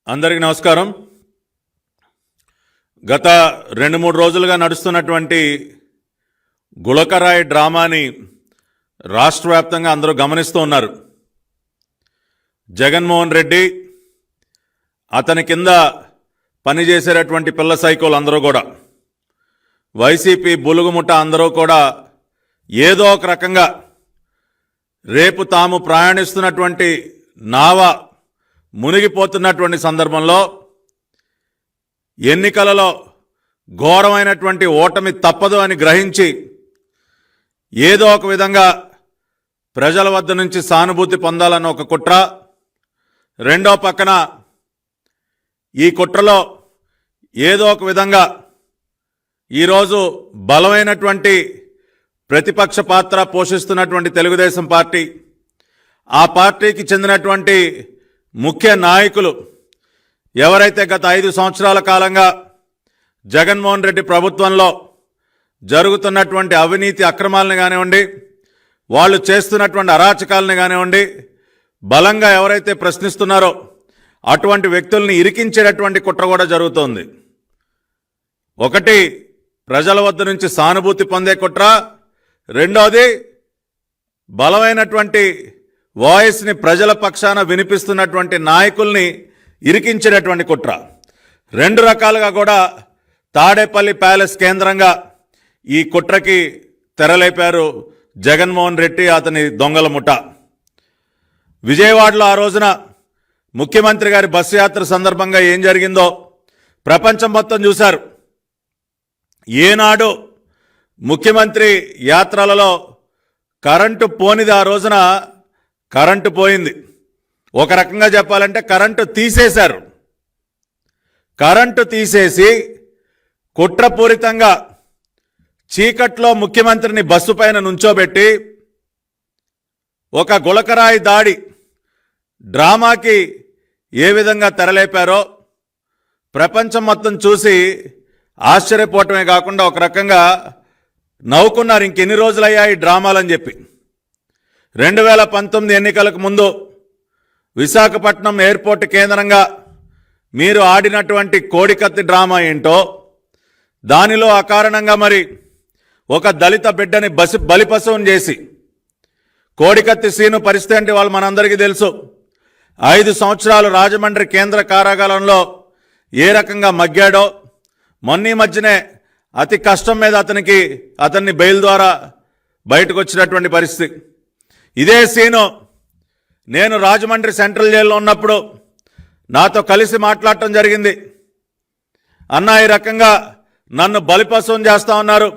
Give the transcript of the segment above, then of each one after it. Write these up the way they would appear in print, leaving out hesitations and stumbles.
అందరికీ నమస్కారం. గత 2-3 రోజులుగా నడుస్తున్నటువంటి గులకరాయి డ్రామాని రాష్ట్ర వ్యాప్తంగా అందరూ గమనిస్తూ ఉన్నారు. జగన్మోహన్ రెడ్డి అతని కింద పనిచేసేటటువంటి పిల్ల సైకోలు అందరూ కూడా, వైసీపీ బులుగుముఠ అందరూ కూడా ఏదో ఒక రకంగా రేపు తాము ప్రయాణిస్తున్నటువంటి నావ మునిగిపోతున్నటువంటి సందర్భంలో ఎన్నికలలో ఘోరమైనటువంటి ఓటమి తప్పదు అని గ్రహించి ఏదో ఒక విధంగా ప్రజల వద్ద నుంచి సానుభూతి పొందాలన్న ఒక కుట్ర, రెండో పక్కన ఈ కుట్రలో ఏదో ఒక విధంగా ఈరోజు బలమైనటువంటి ప్రతిపక్ష పాత్ర పోషిస్తున్నటువంటి తెలుగుదేశం పార్టీ, ఆ పార్టీకి చెందినటువంటి ముఖ్య నాయకులు ఎవరైతే గత 5 సంవత్సరాల కాలంగా జగన్మోహన్ రెడ్డి ప్రభుత్వంలో జరుగుతున్నటువంటి అవినీతి అక్రమాలను కానివ్వండి, వాళ్ళు చేస్తున్నటువంటి అరాచకాలను కానివ్వండి, బలంగా ఎవరైతే ప్రశ్నిస్తున్నారో అటువంటి వ్యక్తుల్ని ఇరికించేటటువంటి కుట్ర కూడా జరుగుతోంది. ఒకటి ప్రజల వద్ద నుంచి సానుభూతి పొందే కుట్ర, రెండోది బలమైనటువంటి వాయిస్ని ప్రజల పక్షాన వినిపిస్తున్నటువంటి నాయకుల్ని ఇరికించేటటువంటి కుట్ర. 2 రకాలుగా కూడా తాడేపల్లి ప్యాలెస్ కేంద్రంగా ఈ కుట్రకి తెరలేపారు జగన్మోహన్ రెడ్డి, అతని దొంగల ముఠ. విజయవాడలో ఆ రోజున ముఖ్యమంత్రి గారి బస్సు యాత్ర సందర్భంగా ఏం జరిగిందో ప్రపంచం మొత్తం చూశారు. ఏనాడు ముఖ్యమంత్రి యాత్రలలో కరెంటు పోనిది, ఆ రోజున కరెంటు పోయింది. ఒక రకంగా చెప్పాలంటే కరెంటు తీసేశారు. కరెంటు తీసేసి కుట్రపూరితంగా చీకట్లో ముఖ్యమంత్రిని బస్సు పైన నుంచోబెట్టి ఒక గులకరాయి దాడి డ్రామాకి ఏ విధంగా తెరలేపారో ప్రపంచం మొత్తం చూసి ఆశ్చర్యపోవటమే కాకుండా ఒక రకంగా నవ్వుకున్నారు. ఇంకెన్ని రోజులయ్యాయి డ్రామాలని చెప్పి. 2019 ఎన్నికలకు ముందు విశాఖపట్నం ఎయిర్పోర్ట్ కేంద్రంగా మీరు ఆడినటువంటి కోడికత్తి డ్రామా ఏంటో, దానిలో అకారణంగా మరి ఒక దళిత బిడ్డని బలిపశువుని చేసి, కోడికత్తి సీను పరిస్థితి అంటే వాళ్ళు మనందరికీ తెలుసు. 5 సంవత్సరాలు రాజమండ్రి కేంద్ర కారాగారంలో ఏ రకంగా మగ్గాడో, మొన్న మధ్యనే అతి కష్టం మీద అతన్ని బెయిల్ ద్వారా బయటకు వచ్చినటువంటి పరిస్థితి. ఇదే సీను నేను రాజమండ్రి సెంట్రల్ జైల్లో ఉన్నప్పుడు నాతో కలిసి మాట్లాడటం జరిగింది. అన్న, ఈ రకంగా నన్ను బలిపశువుని చేస్తా ఉన్నారు,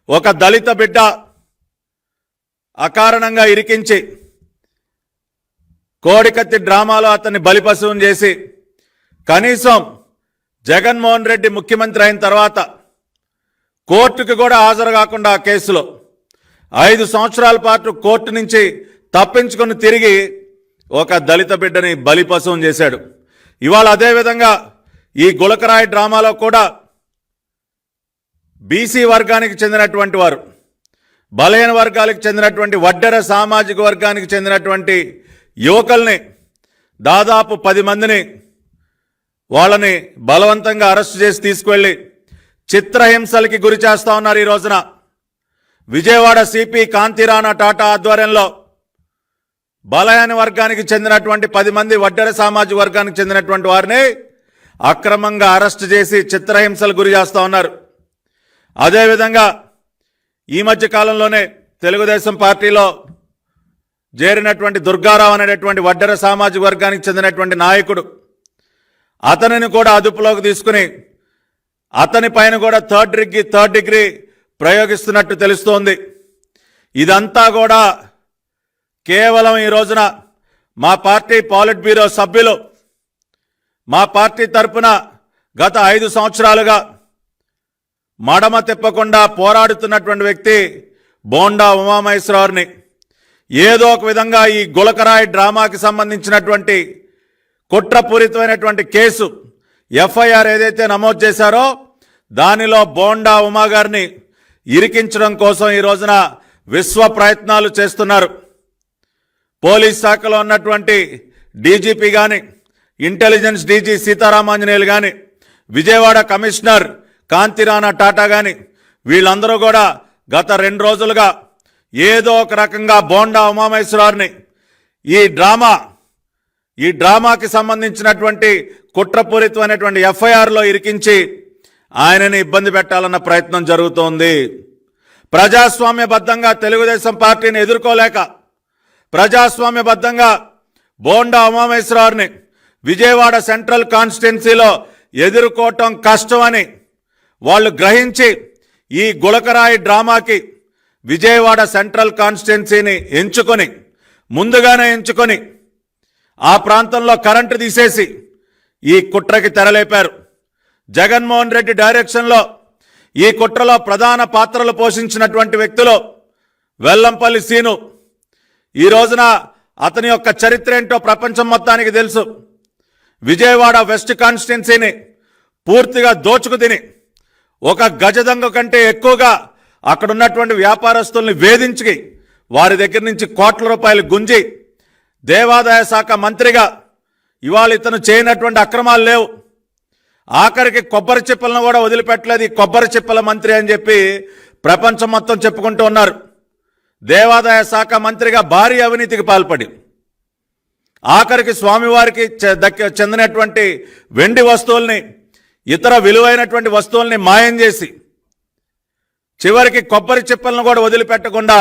ఒక దళిత బిడ్డ అకారణంగా ఇరికించి కోడికత్తి డ్రామాలో అతన్ని బలిపశువుని చేసి, కనీసం జగన్మోహన్ రెడ్డి ముఖ్యమంత్రి అయిన తర్వాత కోర్టుకు కూడా హాజరు కాకుండా ఆ కేసులో 5 సంవత్సరాల పాటు కోర్టు నుంచి తప్పించుకొని తిరిగి ఒక దళిత బిడ్డని బలిపశువుని చేశాడు. ఇవాళ అదేవిధంగా ఈ గులకరాయి డ్రామాలో కూడా బీసీ వర్గానికి చెందినటువంటి వారు, బలహీన వర్గాలకు చెందినటువంటి వడ్డెర సామాజిక వర్గానికి చెందినటువంటి యువకుల్ని దాదాపు 10 మందిని వాళ్ళని బలవంతంగా అరెస్టు చేసి తీసుకువెళ్ళి చిత్రహింసలకి గురి చేస్తా ఉన్నారు. ఈ రోజున విజయవాడ సిపి కాంతిరాణా టాటా ఆధ్వర్యంలో బలహీన వర్గానికి చెందినటువంటి 10 మంది వడ్డెర సామాజిక వర్గానికి చెందినటువంటి వారిని అక్రమంగా అరెస్టు చేసి చిత్రహింసలు గురి చేస్తూ ఉన్నారు. అదేవిధంగా ఈ మధ్య కాలంలోనే తెలుగుదేశం పార్టీలో చేరినటువంటి దుర్గారావు అనేటువంటి వడ్డెర సామాజిక వర్గానికి చెందినటువంటి నాయకుడు, అతనిని కూడా అదుపులోకి తీసుకుని అతని పైన కూడా థర్డ్ డిగ్రీ ప్రయోగిస్తున్నట్టు తెలుస్తోంది. ఇదంతా కూడా కేవలం ఈ రోజున మా పార్టీ పాలిట్ బ్యూరో సభ్యులు, మా పార్టీ తరఫున గత 5 సంవత్సరాలుగా మడమ తిప్పకుండా పోరాడుతున్నటువంటి వ్యక్తి బోండా ఉమామహేశ్వరరావుని ఏదో ఒక విధంగా ఈ గులకరాయి డ్రామాకి సంబంధించినటువంటి కుట్రపూరితమైనటువంటి కేసు ఎఫ్ఐఆర్ ఏదైతే నమోదు చేశారో దానిలో బోండా ఉమా గారిని ఇరికించడం కోసం ఈ రోజున విశ్వ ప్రయత్నాలు చేస్తున్నారు. పోలీస్ శాఖలో ఉన్నటువంటి డీజీపీ కానీ, ఇంటెలిజెన్స్ డీజీ సీతారామాంజనేయులు కానీ, విజయవాడ కమిషనర్ కాంతిరాణా టాటా కానీ, వీళ్ళందరూ కూడా గత 2 రోజులుగా ఏదో ఒక రకంగా బోండా ఉమామహేశ్వరరావుని ఈ డ్రామాకి సంబంధించినటువంటి కుట్రపూరితమైనటువంటి ఎఫ్ఐఆర్లో ఇరికించి ఆయనని ఇబ్బంది పెట్టాలన్న ప్రయత్నం జరుగుతోంది. ప్రజాస్వామ్యబద్ధంగా తెలుగుదేశం పార్టీని ఎదుర్కోలేక, ప్రజాస్వామ్యబద్ధంగా బోండా ఉమామహేశ్వరరావుని విజయవాడ సెంట్రల్ కాన్స్టిట్యున్సీలో ఎదుర్కోవటం కష్టమని వాళ్ళు గ్రహించి ఈ గులకరాయి డ్రామాకి విజయవాడ సెంట్రల్ కాన్స్టిట్యున్సీని ముందుగానే ఎంచుకొని ఆ ప్రాంతంలో కరెంటు తీసేసి ఈ కుట్రకి తెరలేపారు. జగన్మోహన్ రెడ్డి డైరెక్షన్లో ఈ కుట్రలో ప్రధాన పాత్రలు పోషించినటువంటి వ్యక్తులు వెల్లంపల్లి సీను. ఈ రోజున అతని యొక్క చరిత్ర ఏంటో ప్రపంచం మొత్తానికి తెలుసు. విజయవాడ వెస్ట్ కాన్స్టిట్యున్సీని పూర్తిగా దోచుకు తిని ఒక గజదొంగ కంటే ఎక్కువగా అక్కడ ఉన్నటువంటి వ్యాపారస్తుల్ని వేధించి వారి దగ్గర నుంచి కోట్ల రూపాయలు గుంజి దేవాదాయ శాఖ మంత్రిగా ఇవాళ ఇతను చేయనటువంటి అక్రమాలు లేవు. ఆఖరికి కొబ్బరి చిప్పలను కూడా వదిలిపెట్టలేదు ఈ కొబ్బరి చిప్పల మంత్రి అని చెప్పి ప్రపంచం మొత్తం చెప్పుకుంటూ ఉన్నారు. దేవాదాయ శాఖ మంత్రిగా భారీ అవినీతికి పాల్పడి ఆఖరికి స్వామివారికి చెందినటువంటి వెండి వస్తువుల్ని, ఇతర విలువైనటువంటి వస్తువుల్ని మాయం చేసి చివరికి కొబ్బరి చిప్పలను కూడా వదిలిపెట్టకుండా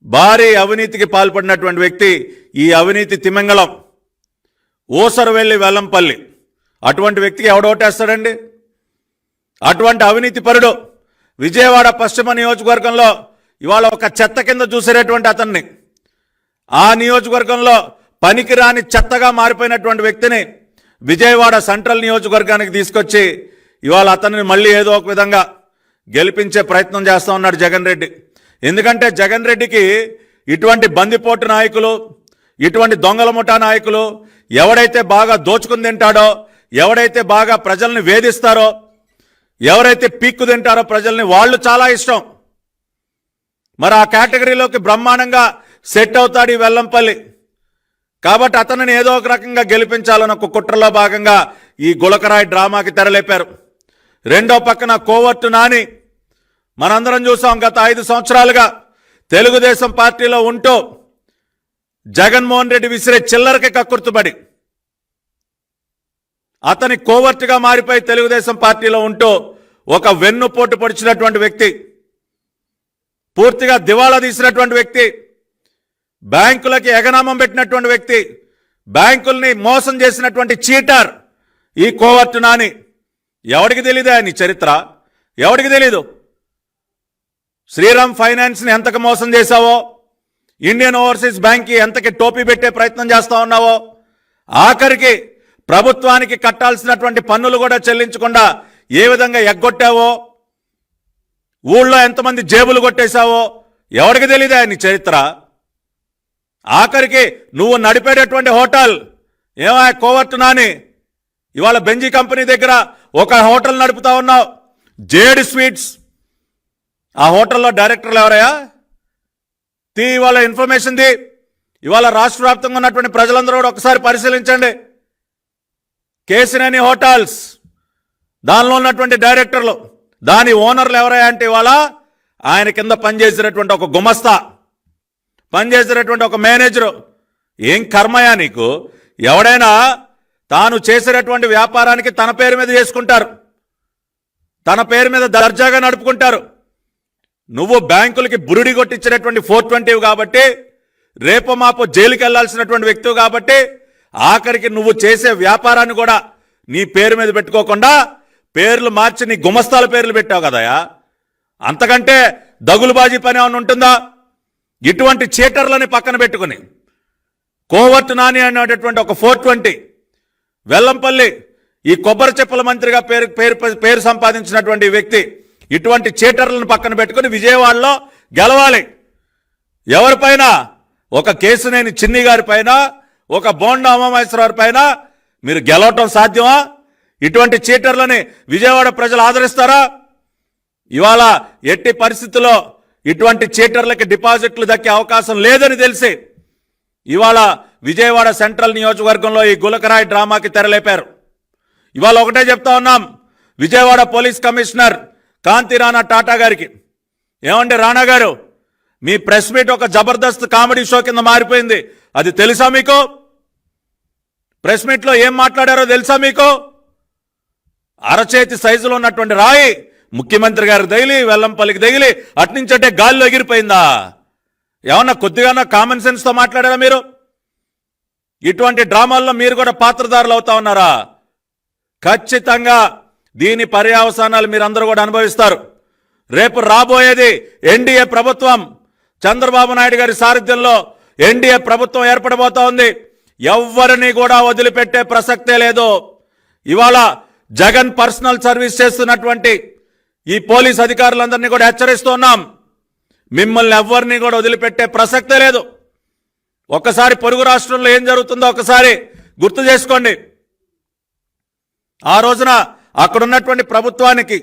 భారీ అవినీతికి పాల్పడినటువంటి వ్యక్తి ఈ అవినీతి తిమింగళం ఊసరవెల్లి వెల్లంపల్లి. అటువంటి వ్యక్తికి ఎవడోటేస్తాడండి? అటువంటి అవినీతి పరుడు విజయవాడ పశ్చిమ నియోజకవర్గంలో ఇవాళ ఒక చెత్త కింద చూసేటటువంటి అతన్ని, ఆ నియోజకవర్గంలో పనికిరాని చెత్తగా మారిపోయినటువంటి వ్యక్తిని విజయవాడ సెంట్రల్ నియోజకవర్గానికి తీసుకొచ్చి ఇవాళ అతన్ని మళ్ళీ ఏదో ఒక విధంగా గెలిపించే ప్రయత్నం చేస్తూ ఉన్నాడు జగన్ రెడ్డి. ఎందుకంటే జగన్ రెడ్డికి ఇటువంటి బందిపోటు నాయకులు, ఇటువంటి దొంగల ముఠా నాయకులు, ఎవడైతే బాగా దోచుకుని తింటాడో, ఎవడైతే బాగా ప్రజల్ని వేధిస్తారో, ఎవరైతే పీక్కు తింటారో ప్రజల్ని, వాళ్ళు చాలా ఇష్టం. మరి ఆ కేటగిరీలోకి బ్రహ్మాండంగా సెట్ అవుతాడు ఈ వెల్లంపల్లి. కాబట్టి అతనిని ఏదో ఒక రకంగా గెలిపించాలని ఒక కుట్రలో భాగంగా ఈ గులకరాయి డ్రామాకి తెరలేపారు. రెండో పక్కన కోవర్టు నాని, మనందరం చూసాం గత 5 సంవత్సరాలుగా తెలుగుదేశం పార్టీలో ఉంటూ జగన్మోహన్ రెడ్డి విసిరే చిల్లరకి కక్కుర్తుపడి అతని కోవర్టుగా మారిపోయి తెలుగుదేశం పార్టీలో ఉంటూ ఒక వెన్నుపోటు పొడిచినటువంటి వ్యక్తి, పూర్తిగా దివాళా తీసినటువంటి వ్యక్తి, బ్యాంకులకి ఎగనామం పెట్టినటువంటి వ్యక్తి, బ్యాంకుల్ని మోసం చేసినటువంటి చీటర్ ఈ కోవర్టు నాని. ఎవడికి తెలీదా నీ చరిత్ర? ఎవడికి తెలీదు? శ్రీరామ్ ఫైనాన్స్ని ఎంతకు మోసం చేశావో, ఇండియన్ ఓవర్సీస్ బ్యాంక్కి ఎంతకి టోపీ పెట్టే ప్రయత్నం చేస్తా ఉన్నావో, ఆఖరికి ప్రభుత్వానికి కట్టాల్సినటువంటి పన్నులు కూడా చెల్లించకుండా ఏ విధంగా ఎగ్గొట్టావో, ఊళ్ళో ఎంతమంది జేబులు కొట్టేశావో ఎవడికి తెలీదా నీ చరిత్ర? ఆఖరికి నువ్వు నడిపేటటువంటి హోటల్ ఏమో కోవర్టు నాని, ఇవాళ బెంజీ కంపెనీ దగ్గర ఒక హోటల్ నడుపుతా ఉన్నావు, జేడ్ స్వీట్స్. ఆ హోటల్లో డైరెక్టర్లు ఎవరయ్యా? ఇవాళ ఇన్ఫర్మేషన్ ది. ఇవాళ రాష్ట్ర వ్యాప్తంగా ఉన్నటువంటి ప్రజలందరూ కూడా ఒకసారి పరిశీలించండి. కేసినేని హోటల్స్, దానిలో ఉన్నటువంటి డైరెక్టర్లు, దాని ఓనర్లు ఎవరయ్యా అంటే ఇవాళ ఆయన కింద పనిచేసేటటువంటి ఒక గుమస్తా, పనిచేసేటటువంటి ఒక మేనేజరు. ఏం కర్మయా నీకు? ఎవడైనా తాను చేసేటటువంటి వ్యాపారానికి తన పేరు మీద చేసుకుంటారు, తన పేరు మీద దర్జాగా నడుపుకుంటారు. నువ్వు బ్యాంకులకి బురుడి కొట్టించినటువంటి 420 కాబట్టి, రేపు మాపు జైలుకి వెళ్లాల్సినటువంటి వ్యక్తివి కాబట్టి, ఆఖరికి నువ్వు చేసే వ్యాపారాన్ని కూడా నీ పేరు మీద పెట్టుకోకుండా పేర్లు మార్చి నీ గుమస్తాల పేర్లు పెట్టావు కదయా. అంతకంటే దగులుబాజీ పని ఏమైనా ఉంటుందా? ఇటువంటి చీటర్లని పక్కన పెట్టుకుని కోవర్టు నాని అనేటటువంటి ఒక 420 వెల్లంపల్లి, ఈ కొబ్బరి చెప్పుల మంత్రిగా పేరు సంపాదించినటువంటి వ్యక్తి, ఇటువంటి చీటర్లను పక్కన పెట్టుకుని విజయవాడలో గెలవాలి. ఎవరిపైన? ఒక కేసినేని చిన్ని గారి పైన, ఒక బోండా ఉమామహేశ్వరరావు పైన మీరు గెలవటం సాధ్యమా? ఇటువంటి చీటర్లని విజయవాడ ప్రజలు ఆదరిస్తారా? ఇవాళ ఎట్టి పరిస్థితుల్లో ఇటువంటి చీటర్లకి డిపాజిట్లు దక్కే అవకాశం లేదని తెలిసి ఇవాళ విజయవాడ సెంట్రల్ నియోజకవర్గంలో ఈ గులకరాయి డ్రామాకి తెరలేపారు. ఇవాళ ఒకటే చెప్తా ఉన్నాం విజయవాడ పోలీస్ కమిషనర్ కాంతి రాణా టాటా గారికి, ఏమంటే రాణా గారు, మీ ప్రెస్ మీట్ ఒక జబర్దస్త్ కామెడీ షో కింద మారిపోయింది. అది తెలుసా మీకు? ప్రెస్ మీట్లో ఏం మాట్లాడారో తెలుసా మీకు? అరచేతి సైజులో ఉన్నటువంటి రాయి ముఖ్యమంత్రి గారికి తగిలి, వెల్లంపల్లికి తగిలి అట్నుంచంటే గాల్లో ఎగిరిపోయిందా? ఏమన్నా కొద్దిగా కామన్ సెన్స్తో మాట్లాడారా మీరు? ఇటువంటి డ్రామాల్లో మీరు కూడా పాత్రధారులు అవుతా ఉన్నారా? ఖచ్చితంగా దీని పర్యవసానాలు మీరందరూ కూడా అనుభవిస్తారు. రేపు రాబోయేది ఎన్డీఏ ప్రభుత్వం, చంద్రబాబు నాయుడు గారి సారథ్యంలో ఎన్డీఏ ప్రభుత్వం ఏర్పడబోతా ఉంది. ఎవ్వరిని కూడా వదిలిపెట్టే ప్రసక్తే లేదు. ఇవాళ జగన్ పర్సనల్ సర్వీస్ చేస్తున్నటువంటి ఈ పోలీస్ అధికారులందరినీ కూడా హెచ్చరిస్తున్నాం, మిమ్మల్ని ఎవ్వరిని కూడా వదిలిపెట్టే ప్రసక్తే లేదు. ఒక్కసారి పొరుగు రాష్ట్రంలో ఏం జరుగుతుందో ఒకసారి గుర్తు చేసుకోండి. ఆ రోజున అక్కడున్నటువంటి ప్రభుత్వానికి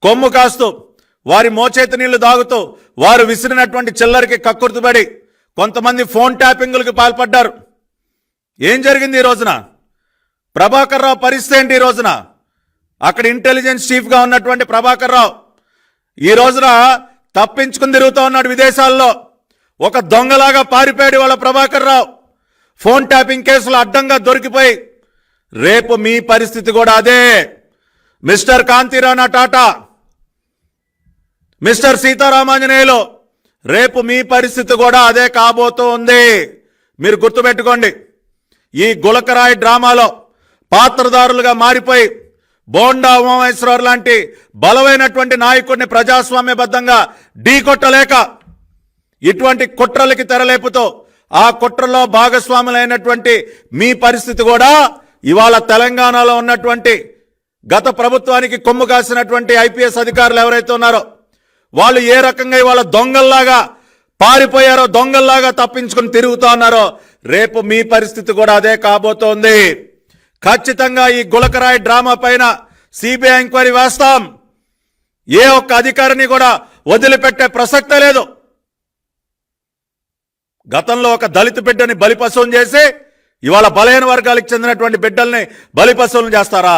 కొమ్ము కాస్తూ, వారి మోచేతి నీళ్లు దాగుతూ, వారు విసిరినటువంటి చిల్లరికి కక్కుర్తిపడి కొంతమంది ఫోన్ ట్యాపింగులకు పాల్పడ్డారు. ఏం జరిగింది ఈ రోజున? ప్రభాకర్ రావు పరిస్థితి ఏంటి? ఈ రోజున అక్కడ ఇంటెలిజెన్స్ చీఫ్గా ఉన్నటువంటి ప్రభాకర్ రావు ఈ రోజున తప్పించుకుని తిరుగుతూ ఉన్నాడు విదేశాల్లో. ఒక దొంగలాగా పారిపోయాడు వాళ్ళ ప్రభాకర్ రావు. ఫోన్ ట్యాపింగ్ కేసులు అడ్డంగా దొరికిపోయి రేపు మీ పరిస్థితి కూడా అదే. మిస్టర్ కాంతి రాణా టాటా, మిస్టర్ సీతారామాంజనేయులు, రేపు మీ పరిస్థితి కూడా అదే కాబోతూ ఉంది. మీరు గుర్తుపెట్టుకోండి. ఈ గులకరాయి డ్రామాలో పాత్రదారులుగా మారిపోయి బోండా ఉమామహేశ్వరరావు లాంటి బలమైనటువంటి నాయకుడిని ప్రజాస్వామ్యబద్ధంగా ఢీకొట్టలేక ఇటువంటి కుట్రలకి తెరలేపుతో ఆ కుట్రలో భాగస్వాములైనటువంటి మీ పరిస్థితి కూడా ఇవాళ తెలంగాణలో ఉన్నటువంటి గత ప్రభుత్వానికి కొమ్ము కాసినటువంటి ఐపీఎస్ అధికారులు ఎవరైతే ఉన్నారో వాళ్ళు ఏ రకంగా ఇవాళ దొంగల్లాగా పారిపోయారో, దొంగల్లాగా తప్పించుకుని తిరుగుతూ ఉన్నారో, రేపు మీ పరిస్థితి కూడా అదే కాబోతోంది. ఖచ్చితంగా ఈ గులకరాయి డ్రామా పైన సిబిఐ ఎంక్వైరీ వేస్తాం. ఏ ఒక్క అధికారిని కూడా వదిలిపెట్టే ప్రసక్తే లేదు. గతంలో ఒక దళిత బిడ్డని బలిపశువుని చేసి ఇవాళ బలహీన వర్గాలకు చెందినటువంటి బిడ్డల్ని బలిపశువులను చేస్తారా?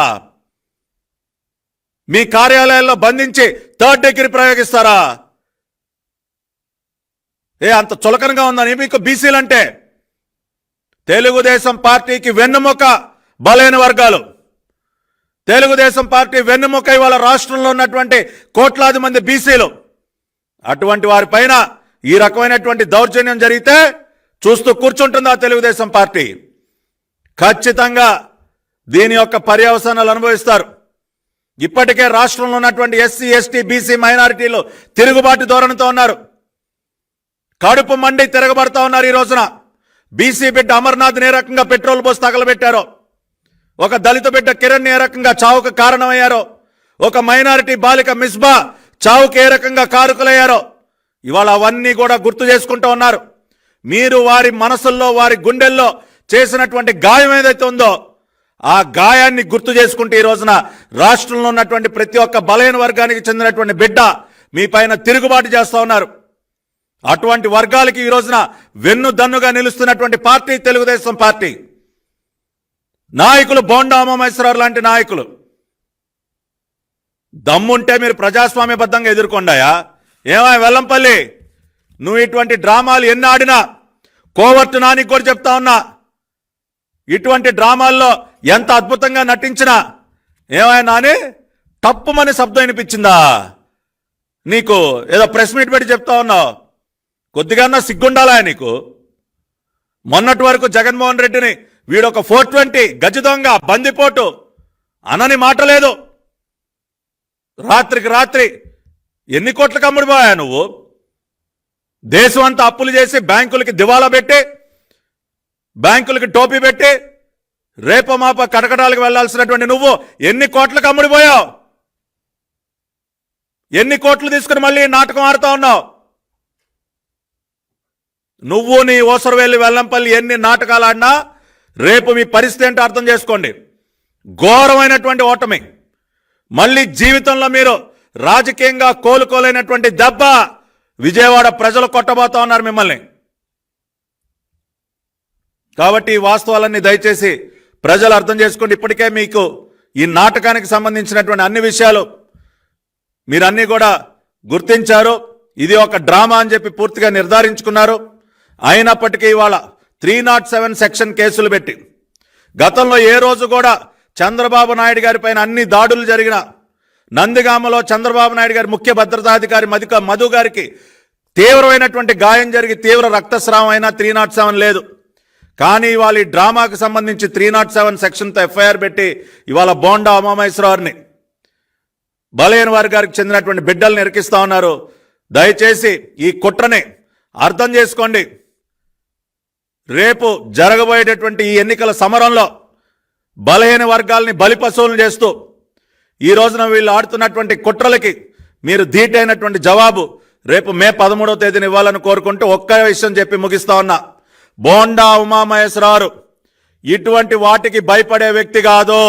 మీ కార్యాలయాల్లో బంధించి థర్డ్ డిగ్రీ ప్రయోగిస్తారా? అంత చులకనగా ఉందని మీకు బీసీలంటే? తెలుగుదేశం పార్టీకి వెన్నుముక బలైన వర్గాలు, తెలుగుదేశం పార్టీ వెన్నుముక ఇవాళ రాష్ట్రంలో ఉన్నటువంటి కోట్లాది మంది బీసీలు. అటువంటి వారిపైన ఈ రకమైనటువంటి దౌర్జన్యం జరిగితే చూస్తూ కూర్చుంటుందా తెలుగుదేశం పార్టీ? ఖచ్చితంగా దీని యొక్క పర్యవసానాలు అనుభవిస్తారు. ఇప్పటికే రాష్ట్రంలో ఉన్నటువంటి ఎస్సీ, ఎస్టీ, బీసీ మైనారిటీలు తిరుగుబాటు ధోరణితో ఉన్నారు. కడుపు మండి తిరగబడతా ఉన్నారు. ఈ రోజున బీసీ బిడ్డ అమర్నాథ్ని ఏ రకంగా పెట్రోల్ పోసి తగలబెట్టారో, ఒక దళిత బిడ్డ కిరణ్ ఏ రకంగా చావుకు కారణమయ్యారో, ఒక మైనారిటీ బాలిక మిస్బా చావుకు ఏ రకంగా కారకులయ్యారో ఇవాళ అవన్నీ కూడా గుర్తు చేసుకుంటూ ఉన్నారు. మీరు వారి మనసుల్లో, వారి గుండెల్లో చేసినటువంటి గాయం ఏదైతే ఉందో ఆ గాయాన్ని గుర్తు చేసుకుంటే ఈ రోజున రాష్ట్రంలో ఉన్నటువంటి ప్రతి ఒక్క బలహీన వర్గానికి చెందినటువంటి బిడ్డ మీ పైన తిరుగుబాటు చేస్తూ ఉన్నారు. అటువంటి వర్గాలకి ఈ రోజున వెన్నుదన్నుగా నిలుస్తున్నటువంటి పార్టీ తెలుగుదేశం పార్టీ. నాయకులు బోండా ఉమామహేశ్వరరావు లాంటి నాయకులు. దమ్ముంటే మీరు ప్రజాస్వామ్యబద్ధంగా ఎదుర్కొండాయా? ఏమై వెల్లంపల్లి, నువ్వు ఇటువంటి డ్రామాలు ఎన్ని ఆడినా, కోవర్టు నానికి కూడా చెప్తా ఉన్నా, ఇటువంటి డ్రామాల్లో ఎంత అద్భుతంగా నటించినా ఏమైనా నాని తప్పుమని శబ్దం వినిపించిందా నీకు? ఏదో ప్రెస్ మీట్ పెట్టి చెప్తా ఉన్నావు. కొద్దిగా సిగ్గుండాలా నీకు? మొన్నటి వరకు జగన్మోహన్ రెడ్డిని వీడొక 420 గజ దొంగ, బందిపోటు అనని మాట లేదు. రాత్రికి రాత్రి ఎన్ని కోట్లకు అమ్ముడిపోయా నువ్వు? దేశం అంతా అప్పులు చేసి బ్యాంకులకి దివాలా పెట్టి, బ్యాంకులకి టోపీ పెట్టి రేపో మాప కటకటాలకు వెళ్లాల్సినటువంటి నువ్వు ఎన్ని కోట్లకు అమ్ముడిపోయావు? ఎన్ని కోట్లు తీసుకుని మళ్ళీ నాటకం ఆడుతా ఉన్నావు? నువ్వు నీ ఓసరవెల్లి వెల్లంపల్లి ఎన్ని నాటకాలు ఆడినా రేపు మీ పరిస్థితి ఏంటో అర్థం చేసుకోండి. ఘోరమైనటువంటి ఓటమి. మళ్ళీ జీవితంలో మీరు రాజకీయంగా కోలుకోలేనటువంటి దెబ్బ విజయవాడ ప్రజలు కొట్టబోతా ఉన్నారు మిమ్మల్ని. కాబట్టి ఈ వాస్తవాలన్నీ దయచేసి ప్రజలు అర్థం చేసుకోండి. ఇప్పటికే మీకు ఈ నాటకానికి సంబంధించినటువంటి అన్ని విషయాలు మీరన్నీ కూడా గుర్తించారు. ఇది ఒక డ్రామా అని చెప్పి పూర్తిగా నిర్ధారించుకున్నారు. అయినప్పటికీ ఇవాళ 307 సెక్షన్ కేసులు పెట్టి గతంలో ఏ రోజు కూడా చంద్రబాబు నాయుడు గారి పైన అన్ని దాడులు జరిగిన నందిగామలో చంద్రబాబు నాయుడు గారి ముఖ్య భద్రతాధికారి మధు గారికి తీవ్రమైనటువంటి గాయం జరిగి తీవ్ర రక్తస్రావం అయినా 307 లేదు. కానీ ఇవాళ ఈ డ్రామాకు సంబంధించి 307 సెక్షన్తో ఎఫ్ఐఆర్ పెట్టి ఇవాళ బోండా ఉమామహేశ్వరరావుని బలహీన వర్గానికి చెందినటువంటి బిడ్డల్ని ఇరికిస్తా ఉన్నారు. దయచేసి ఈ కుట్రని అర్థం చేసుకోండి. రేపు జరగబోయేటటువంటి ఈ ఎన్నికల సమరంలో బలహీన వర్గాల్ని బలిపశువులను చేస్తూ ఈ రోజున వీళ్ళు ఆడుతున్నటువంటి కుట్రలకి మీరు ధీటైనటువంటి జవాబు రేపు మే 13వ తేదీన ఇవ్వాలని కోరుకుంటూ ఒక్క విషయం చెప్పి ముగిస్తా ఉన్నా. బోండా ఉమామహేశ్వరరావు ఇటువంటి వాటికి భయపడే వ్యక్తి కాదు.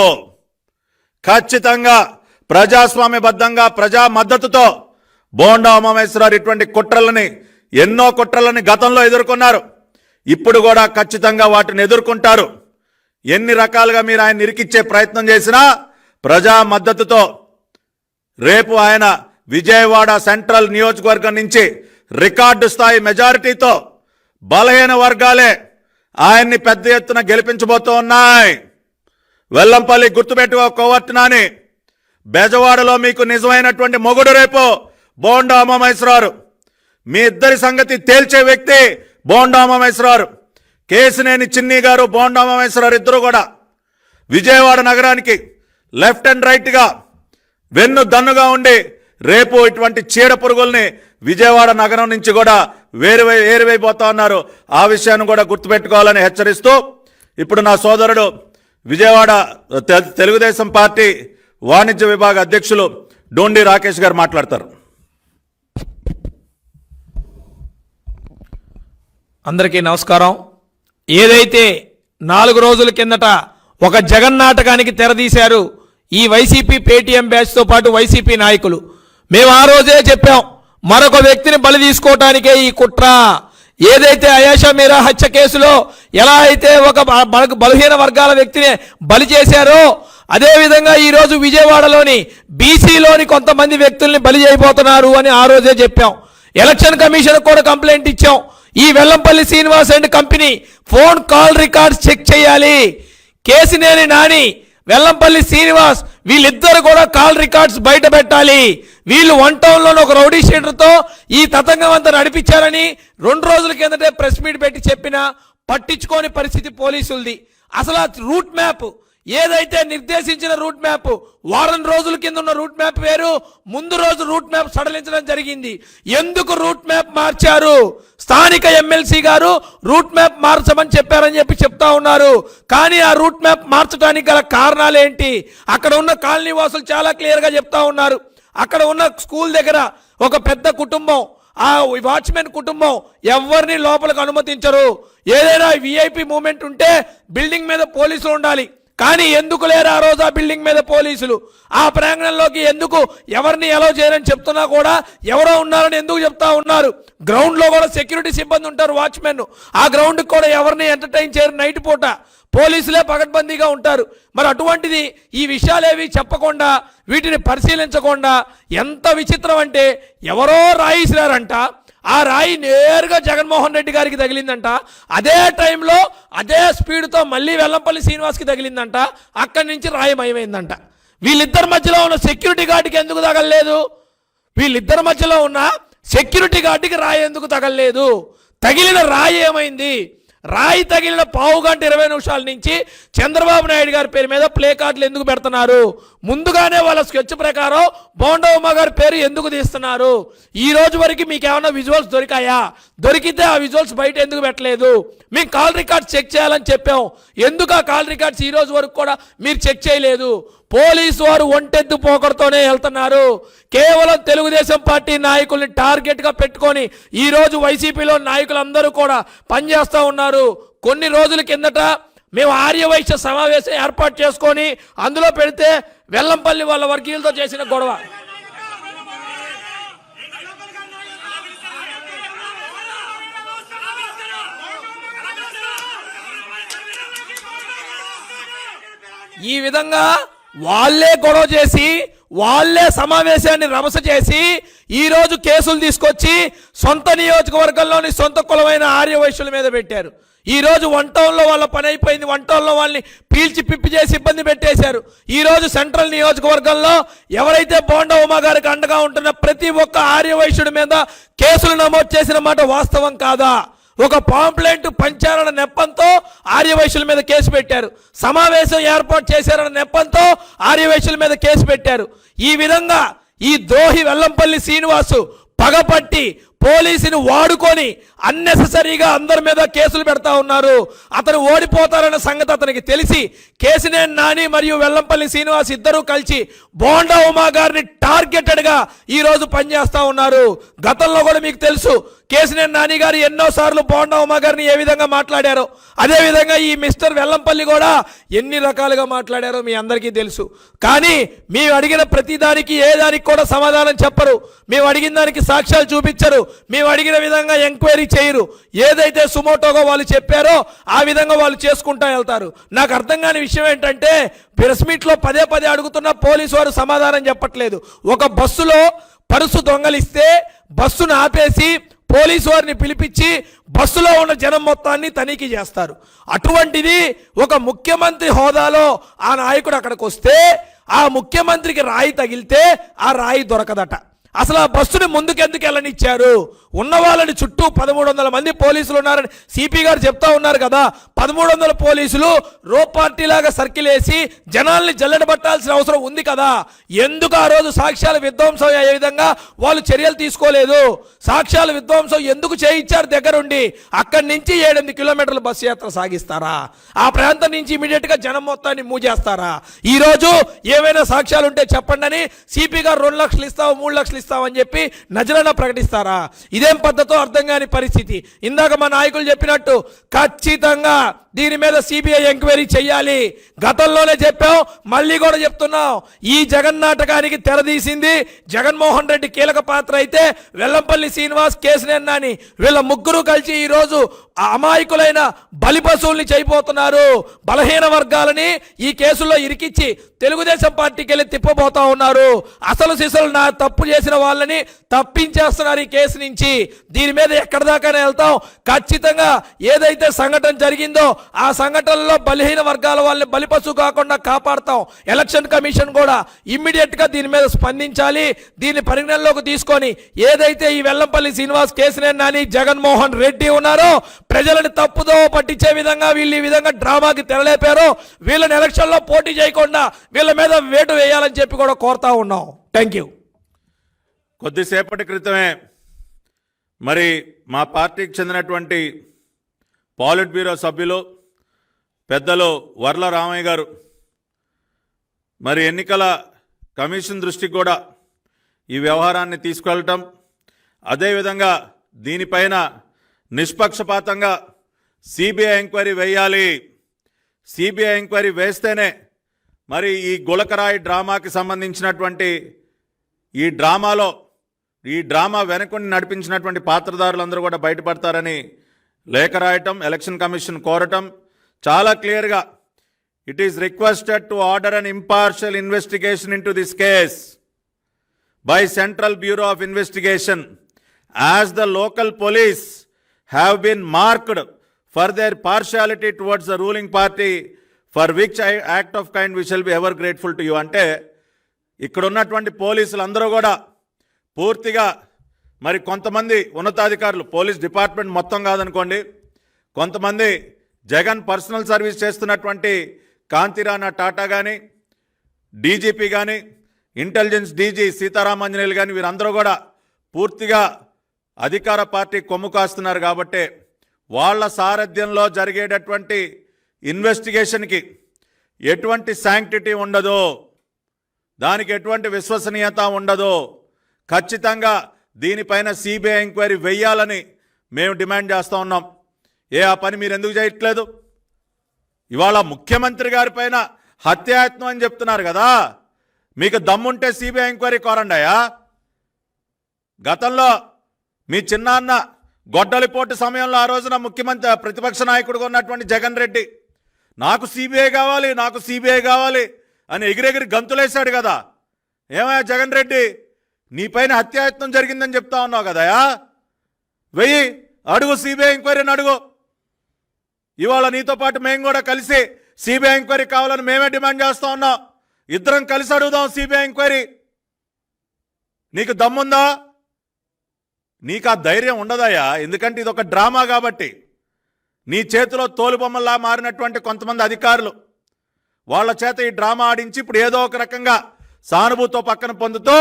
ఖచ్చితంగా ప్రజాస్వామ్యబద్ధంగా ప్రజా మద్దతుతో బోండా ఉమామహేశ్వరరావు ఇటువంటి కుట్రలని ఎన్నో కుట్రలని గతంలో ఎదుర్కొన్నారు. ఇప్పుడు కూడా ఖచ్చితంగా వాటిని ఎదుర్కొంటారు. ఎన్ని రకాలుగా మీరు ఆయన ఇరికిచ్చే ప్రయత్నం చేసినా ప్రజా మద్దతుతో రేపు ఆయన విజయవాడ సెంట్రల్ నియోజకవర్గం నుంచి రికార్డు స్థాయి మెజారిటీతో బలహీన వర్గాలే ఆయన్ని పెద్ద ఎత్తున గెలిపించబోతూ ఉన్నాయి. వెల్లంపల్లి గుర్తుపెట్టుకో కోవర్టునాని బెజవాడలో మీకు నిజమైనటువంటి మొగుడు రేపు బోండా ఉమామహేశ్వరరావు. మీ ఇద్దరి సంగతి తేల్చే వ్యక్తి బోండా ఉమామహేశ్వరరావు. కేసినేని చిన్ని గారు బోండా ఉమామహేశ్వరరావు ఇద్దరు కూడా విజయవాడ నగరానికి లెఫ్ట్ అండ్ రైట్గా వెన్ను దన్నుగా ఉండి రేపు ఇటువంటి చీడ పురుగుల్ని విజయవాడ నగరం నుంచి కూడా ఏరివైపోతా ఉన్నారు. ఆ విషయాన్ని కూడా గుర్తుపెట్టుకోవాలని హెచ్చరిస్తూ ఇప్పుడు నా సోదరుడు విజయవాడ తెలుగుదేశం పార్టీ వాణిజ్య విభాగ అధ్యక్షులు డోండి రాకేష్ గారు మాట్లాడతారు. అందరికీ నమస్కారం. ఏదైతే 4 రోజుల కిందట ఒక జగన్నాటకానికి తెరదీశారు ఈ వైసీపీ పేటీఎం బ్యాచ్తో పాటు వైసీపీ నాయకులు, మేము ఆ రోజే చెప్పాం మరొక వ్యక్తిని బలి తీసుకోవటానికే ఈ కుట్ర. ఏదైతే అయాషా మీరా హత్య కేసులో ఎలా అయితే ఒక బలహీన వర్గాల వ్యక్తిని బలి చేశారో అదేవిధంగా ఈరోజు విజయవాడలోని బీసీలోని కొంతమంది వ్యక్తుల్ని బలి చేయబోతున్నారు అని ఆ రోజే చెప్పాం. ఎలక్షన్ కమిషన్ కూడా కంప్లైంట్ ఇచ్చాం. ఈ Vellampalli Srinivas and company phone call records check చేయాలి. కేసినేని నాని, వెల్లంపల్లి శ్రీనివాస్ వీళ్ళిద్దరు కూడా కాల్ రికార్డ్స్ బయట పెట్టాలి. వీళ్ళు 1 టౌన్లోని ఒక రౌడీ షీటర్తో ఈ తతంగం అంతా నడిపించారని 2 రోజుల కిందటే ప్రెస్ మీట్ పెట్టి చెప్పినా పట్టించుకోని పరిస్థితి పోలీసులది. అసలు ఆ రూట్ మ్యాప్ ఏదైతే నిర్దేశించిన రూట్ మ్యాప్ వారం రోజుల కింద ఉన్న రూట్ మ్యాప్ వేరు, ముందు రోజు రూట్ మ్యాప్ సడలించడం జరిగింది. ఎందుకు రూట్ మ్యాప్ మార్చారు? స్థానిక ఎమ్మెల్సీ గారు రూట్ మ్యాప్ మార్చమని చెప్పారని చెప్పి చెప్తా ఉన్నారు. కానీ ఆ రూట్ మ్యాప్ మార్చడానికి గల కారణాలు ఏంటి? అక్కడ ఉన్న కాలనీ వాసులు చాలా క్లియర్గా చెప్తా ఉన్నారు. అక్కడ ఉన్న స్కూల్ దగ్గర ఒక పెద్ద కుటుంబం, ఆ వాచ్మెన్ కుటుంబం ఎవరిని లోపలికి అనుమతించరు. ఏదైనా విఐపి మూమెంట్ ఉంటే బిల్డింగ్ మీద పోలీసులు ఉండాలి. కానీ ఎందుకు లేరు ఆ రోజు ఆ బిల్డింగ్ మీద పోలీసులు? ఆ ప్రాంగణంలోకి ఎందుకు ఎవరిని అలౌ చేయరని చెప్తున్నా కూడా ఎవరో ఉన్నారని ఎందుకు చెప్తా ఉన్నారు? గ్రౌండ్లో కూడా సెక్యూరిటీ సిబ్బంది ఉంటారు, వాచ్మెన్. ఆ గ్రౌండ్కి కూడా ఎవరిని ఎంటర్టైన్ చేయరు. నైట్ పూట పోలీసులే పకడ్బందీగా ఉంటారు. మరి అటువంటిది ఈ విషయాలేవి చెప్పకుండా వీటిని పరిశీలించకుండా ఎంత విచిత్రం అంటే ఎవరో రాయిసినారంట, ఆ రాయి నేరుగా జగన్మోహన్ రెడ్డి గారికి తగిలిందంట. అదే టైంలో అదే స్పీడ్తో మళ్ళీ వెల్లంపల్లి శ్రీనివాస్కి తగిలిందంట. అక్కడి నుంచి రాయి మయమైందంట. వీళ్ళిద్దరి మధ్యలో ఉన్న సెక్యూరిటీ గార్డుకి ఎందుకు తగలలేదు? వీళ్ళిద్దరి మధ్యలో ఉన్న సెక్యూరిటీ గార్డుకి రాయి ఎందుకు తగలలేదు? తగిలిన రాయి ఏమైంది? రాయి తగిలిన 1/2 గంట 20 నిమిషాల నుంచి చంద్రబాబు నాయుడు గారి పేరు మీద ప్లే కార్డులు ఎందుకు పెడుతున్నారు? ముందుగానే వాళ్ళ స్కెచ్ ప్రకారం బోండా ఉమ్మ గారి పేరు ఎందుకు తీస్తున్నారు? ఈ రోజు వరకు మీకు ఏమైనా విజువల్స్ దొరికాయా? దొరికితే ఆ విజువల్స్ బయట ఎందుకు పెట్టలేదు? మేము కాల్ రికార్డ్స్ చెక్ చేయాలని చెప్పాం. ఎందుకు ఆ కాల్ రికార్డ్స్ ఈ రోజు వరకు కూడా మీరు చెక్ చేయలేదు? పోలీసు వారు ఒంటెద్దు పోకడతోనే వెళ్తున్నారు. కేవలం తెలుగుదేశం పార్టీ నాయకుల్ని టార్గెట్గా పెట్టుకొని ఈరోజు వైసీపీలో నాయకులందరూ కూడా పనిచేస్తూ ఉన్నారు. కొన్ని రోజుల కిందట మేము ఆర్యవైశ్య సమావేశం ఏర్పాటు చేసుకొని అందులో పెడితే వెల్లంపల్లి వాళ్ళ వర్గీయులతో చేసిన గొడవ. ఈ విధంగా వాళ్ళే గొడవ చేసి వాళ్ళే సమావేశాన్ని రభస చేసి ఈ రోజు కేసులు తీసుకొచ్చి సొంత నియోజకవర్గంలోని సొంత కులమైన ఆర్యవైశ్యుల మీద పెట్టారు. ఈ రోజు వన్ టౌన్లో వాళ్ళ పని అయిపోయింది. వన్ టౌన్లో వాళ్ళని పీల్చి పిప్పి చేసి ఇబ్బంది పెట్టేశారు. ఈ రోజు సెంట్రల్ నియోజకవర్గంలో ఎవరైతే బోండా ఉమా గారికి అండగా ఉంటున్న ప్రతి ఒక్క ఆర్యవైశ్యుడి మీద కేసులు నమోదు చేసిన మాట వాస్తవం కాదా? ఒక పాంప్లెంట్ పంచారన్న నెప్పంతో ఆర్యవైశ్యుల మీద కేసు పెట్టారు. సమావేశం ఏర్పాటు చేశారన్న నెప్పంతో ఆర్యవైశ్యుల మీద కేసు పెట్టారు. ఈ విధంగా ఈ ద్రోహి వెల్లంపల్లి శ్రీనివాసు పగపట్టి పోలీసుని వాడుకొని అన్నెసెసరీగా అందరి మీద కేసులు పెడతా ఉన్నారు. అతను ఓడిపోతారన్న సంగతి అతనికి తెలిసి కేసినేని నాని మరియు వెల్లంపల్లి శ్రీనివాస్ ఇద్దరూ కలిసి బోండా ఉమా గారిని టార్గెటెడ్గా ఈరోజు పనిచేస్తూ ఉన్నారు. గతంలో కూడా మీకు తెలుసు కేసినేని నాని గారు ఎన్నోసార్లు బోండా ఉమా గారిని ఏ విధంగా మాట్లాడారో, అదేవిధంగా ఈ మిస్టర్ వెల్లంపల్లి కూడా ఎన్ని రకాలుగా మాట్లాడారో మీ అందరికీ తెలుసు. కానీ మేము అడిగిన ప్రతి దానికి ఏ దానికి కూడా సమాధానం చెప్పరు. మేము అడిగిన దానికి సాక్ష్యాలు చూపించరు. మేము అడిగిన విధంగా ఎంక్వైరీ చేయరు. ఏదైతే సుమోటోగా వాళ్ళు చెప్పారో ఆ విధంగా వాళ్ళు చేసుకుంటా వెళ్తారు. నాకు అర్థం కాని విషయం ఏంటంటే ప్రెస్ మీట్లో పదే పదే అడుగుతున్న పోలీసు వారు సమాధానం చెప్పట్లేదు. ఒక బస్సులో పర్సు దొంగలిస్తే బస్సును ఆపేసి పోలీసు వారిని పిలిపించి బస్సులో ఉన్న జనం మొత్తాన్ని తనిఖీ చేస్తారు. అటువంటిది ఒక ముఖ్యమంత్రి హోదాలో ఆ నాయకుడు అక్కడికి వస్తే ఆ ముఖ్యమంత్రికి రాయి తగిలితే ఆ రాయి దొరకదట. అసలు ఆ బస్సుని ముందుకెందుకు వెళ్ళనిచ్చారు? ఉన్న వాళ్ళని చుట్టూ 1300 మంది పోలీసులు ఉన్నారని సిపి గారు చెప్తా ఉన్నారు కదా. 1300 పోలీసులు రో పార్టీలాగా సర్కిల్ వేసి జనాల్ని జల్లెడబట్టాల్సిన అవసరం ఉంది కదా. ఎందుకు ఆ రోజు సాక్ష్యాల విధ్వంసం అయ్యే విధంగా వాళ్ళు చర్యలు తీసుకోలేదు? సాక్ష్యాల విధ్వంసం ఎందుకు చేయించారు దగ్గరుండి? అక్కడి నుంచి 7-8 కిలోమీటర్ల బస్సు యాత్ర సాగిస్తారా? ఆ ప్రాంతం నుంచి ఇమీడియట్ గా జనం మొత్తాన్ని మూవ్ చేస్తారా? ఈ రోజు ఏమైనా సాక్ష్యాలు ఉంటే చెప్పండి అని సిపి గారు 2 లక్షలు ఇస్తావు 3 లక్షలు ఇస్తామని చెప్పి నజరన ప్రకటిస్తారా? ఇదేం పద్ధతో అర్థం కాని పరిస్థితి. ఇందాక మా నాయకులు చెప్పినట్టు ఖచ్చితంగా దీని మీద సిబిఐ ఎంక్వైరీ చేయాలి. గతంలోనే చెప్పాం, మళ్ళీ కూడా చెప్తున్నాం. ఈ జగన్ నాటకానికి తెరదీసింది జగన్మోహన్ రెడ్డి కీలక పాత్ర అయితే వెల్లంపల్లి శ్రీనివాస్, కేసినేని నాని వీళ్ళ ముగ్గురు కలిసి ఈ రోజు అమాయకులైన బలి పశువుల్ని చేయబోతున్నారు. బలహీన వర్గాలని ఈ కేసుల్లో ఇరికిచ్చి తెలుగుదేశం పార్టీకి వెళ్ళి తిప్పబోతా ఉన్నారు. అసలు సిసలు నా తప్పు చేసిన వాళ్ళని తప్పించేస్తున్నారు ఈ కేసు నుంచి. దీని మీద ఎక్కడి దాకానే వెళ్తాం. ఖచ్చితంగా ఏదైతే సంఘటన జరిగిందో ఆ సంఘటనలో బలహీన వర్గాల వాళ్ళని బలిపశువు కాకుండా కాపాడతాం. ఎలక్షన్ కమిషన్ కూడా ఇమ్మీడియట్ గా దీని మీద స్పందించాలి. దీన్ని పరిగణనలోకి తీసుకొని ఏదైతే ఈ వెల్లంపల్లి శ్రీనివాస్, కేసినేని నాని, జగన్మోహన్ రెడ్డి ఉన్నారో ప్రజలను తప్పుదో పట్టించే విధంగా వీళ్ళు ఈ విధంగా డ్రామాకి తెరలేపారో వీళ్ళని ఎలక్షన్లో పోటీ చేయకుండా వీళ్ళ మీద వేటు వేయాలని చెప్పి కూడా కోరుతా ఉన్నాం. Thank you. కొద్దిసేపటి క్రితమే మరి మా పార్టీకి చెందినటువంటి పాలిట్ బ్యూరో సభ్యులు పెద్దలు వర్ల రామయ్య గారు మరి ఎన్నికల కమిషన్ దృష్టికి కూడా ఈ వ్యవహారాన్ని తీసుకెళ్ళటం, అదేవిధంగా దీనిపైన నిష్పక్షపాతంగా సిబిఐ ఎంక్వైరీ వేయాలి, సిబిఐ ఎంక్వైరీ వేస్తేనే మరి ఈ గులకరాయి డ్రామాకి సంబంధించినటువంటి ఈ డ్రామా వెనకుండి నడిపించినటువంటి పాత్రదారులందరూ కూడా బయటపడతారని లేఖ రాయటం, ఎలక్షన్ కమిషన్ కోరటం చాలా క్లియర్గా it is requested to order an impartial investigation in to this case by Central Bureau of Investigation, as the local police have been marked for their partiality towards the ruling party, for which act of kind we shall be ever grateful to you. అంటే ఇక్కడ ఉన్నటువంటి పోలీసులు అందరూ కూడా పూర్తిగా మరి కొంతమంది ఉన్నతాధికారులు, పోలీస్ డిపార్ట్మెంట్ మొత్తం కాదనుకోండి, కొంతమంది జగన్ పర్సనల్ సర్వీస్ చేస్తున్నటువంటి కాంతిరాణా టాటా కానీ, డీజీపీ కానీ, ఇంటెలిజెన్స్ డీజీ సీతారామాంజనేయులు కానీ వీరందరూ కూడా పూర్తిగా అధికార పార్టీ కొమ్ము కాస్తున్నారు. కాబట్టి వాళ్ళ సారథ్యంలో జరిగేటటువంటి ఇన్వెస్టిగేషన్కి ఎటువంటి శాంక్టిటీ ఉండదు, దానికి ఎటువంటి విశ్వసనీయత ఉండదు. ఖచ్చితంగా దీనిపైన సిబిఐ ఎంక్వైరీ వెయ్యాలని మేము డిమాండ్ చేస్తూ ఉన్నాం. ఆ పని మీరు ఎందుకు చేయట్లేదు? ఇవాళ ముఖ్యమంత్రి గారి పైన హత్యాయత్నం అని చెప్తున్నారు కదా. మీకు దమ్ముంటే సిబిఐ ఎంక్వైరీ కోరండాయా? గతంలో మీ చిన్నాన్న గొడ్డలిపోటు సమయంలో ఆ రోజున ముఖ్యమంత్రి ప్రతిపక్ష నాయకుడుగా ఉన్నటువంటి జగన్ రెడ్డి నాకు సిబిఐ కావాలి, నాకు సిబిఐ కావాలి అని ఎగిరెగిరి గంతులేశాడు కదా. ఏమయ్యా జగన్ రెడ్డి, నీపైన హత్యాయత్నం జరిగిందని చెప్తా ఉన్నావు కదయా, వెయ్యి అడుగు, సిబిఐ ఎంక్వైరీని అడుగు. ఇవాళ నీతో పాటు మేము కూడా కలిసి సిబిఐ ఎంక్వైరీ కావాలని మేమే డిమాండ్ చేస్తా ఉన్నాం. ఇద్దరం కలిసి అడుగుదాం సిబిఐ ఎంక్వైరీ. నీకు దమ్ముందా? నీకు ఆ ధైర్యం ఉండదయ్యా, ఎందుకంటే ఇది ఒక డ్రామా కాబట్టి. నీ చేతిలో తోలుబొమ్మల్లా మారినటువంటి కొంతమంది అధికారులు, వాళ్ళ చేత ఈ డ్రామా ఆడించి ఇప్పుడు ఏదో ఒక రకంగా సానుభూతితో పక్కన పొందుతూ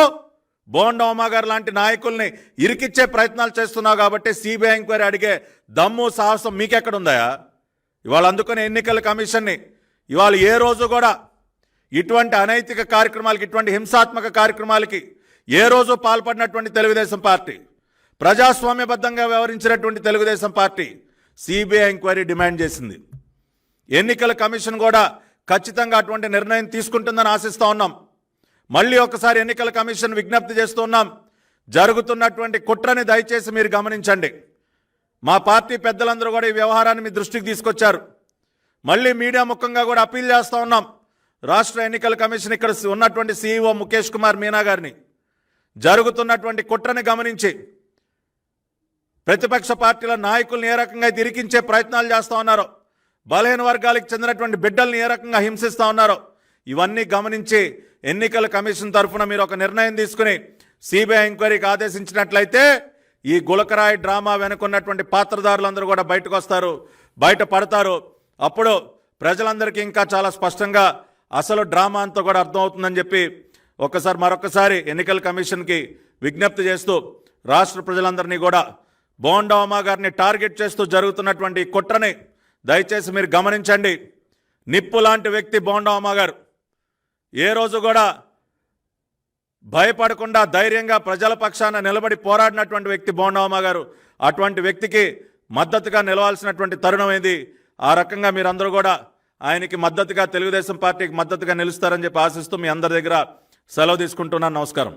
బోండా ఉమా గారు లాంటి నాయకుల్ని ఇరికిచ్చే ప్రయత్నాలు చేస్తున్నావు కాబట్టి సిబిఐ ఎంక్వైరీ అడిగే దమ్ము సాహసం మీకెక్కడుందయా? ఇవాళ అందుకని ఎన్నికల కమిషన్ని ఇవాళ ఏ రోజు కూడా ఇటువంటి అనైతిక కార్యక్రమాలకి, ఇటువంటి హింసాత్మక కార్యక్రమాలకి ఏ రోజు పాల్పడినటువంటి తెలుగుదేశం పార్టీ, ప్రజాస్వామ్యబద్ధంగా వ్యవహరించినటువంటి Telugu Desam party CBI enquiry demand చేసింది. ఎన్నికల కమిషన్ కూడా ఖచ్చితంగా అటువంటి నిర్ణయం తీసుకుంటుందని ఆశిస్తూ ఉన్నాం. మళ్ళీ ఒకసారి ఎన్నికల కమిషన్ విజ్ఞప్తి చేస్తున్నాం, జరుగుతున్నటువంటి కుట్రని దయచేసి మీరు గమనించండి. మా పార్టీ పెద్దలందరూ కూడా ఈ వ్యవహారాన్ని మీ దృష్టికి తీసుకొచ్చారు. మళ్ళీ మీడియా ముఖంగా కూడా అప్పీల్ చేస్తూ ఉన్నాం రాష్ట్ర ఎన్నికల కమిషన్, ఇక్కడ ఉన్నటువంటి CEO ముఖేష్ కుమార్ మీనా గారిని, జరుగుతున్నటువంటి కుట్రని గమనించి ప్రతిపక్ష పార్టీల నాయకుల్ని ఏ రకంగా ఇరికించే ప్రయత్నాలు చేస్తూ ఉన్నారో, బలహీన వర్గాలకు చెందినటువంటి బిడ్డల్ని ఏ రకంగా హింసిస్తూ ఉన్నారో, ఇవన్నీ గమనించి ఎన్నికల కమిషన్ తరఫున మీరు ఒక నిర్ణయం తీసుకుని సిబిఐ ఎంక్వైరీకి ఆదేశించినట్లయితే ఈ గులకరాయి డ్రామా వెనుకున్నటువంటి పాత్రదారులందరూ కూడా బయటకు వస్తారు, బయట పడతారు. అప్పుడు ప్రజలందరికీ ఇంకా చాలా స్పష్టంగా అసలు డ్రామా అంతా కూడా అర్థమవుతుందని చెప్పి మరొకసారి ఎన్నికల కమిషన్కి విజ్ఞప్తి చేస్తూ రాష్ట్ర ప్రజలందరినీ కూడా బోండా ఉమా గారిని టార్గెట్ చేస్తూ జరుగుతున్నటువంటి కుట్రని దయచేసి మీరు గమనించండి. నిప్పు లాంటి వ్యక్తి బోండా ఉమా గారు, ఏ రోజు కూడా భయపడకుండా ధైర్యంగా ప్రజల పక్షాన నిలబడి పోరాడినటువంటి వ్యక్తి బోండా ఉమా గారు. అటువంటి వ్యక్తికి మద్దతుగా నిలవాల్సినటువంటి తరుణం ఇది. ఆ రకంగా మీరందరూ కూడా ఆయనకి మద్దతుగా, తెలుగుదేశం పార్టీకి మద్దతుగా నిలుస్తారని చెప్పి ఆశిస్తూ మీ అందరి దగ్గర సెలవు తీసుకుంటున్నాను. నమస్కారం.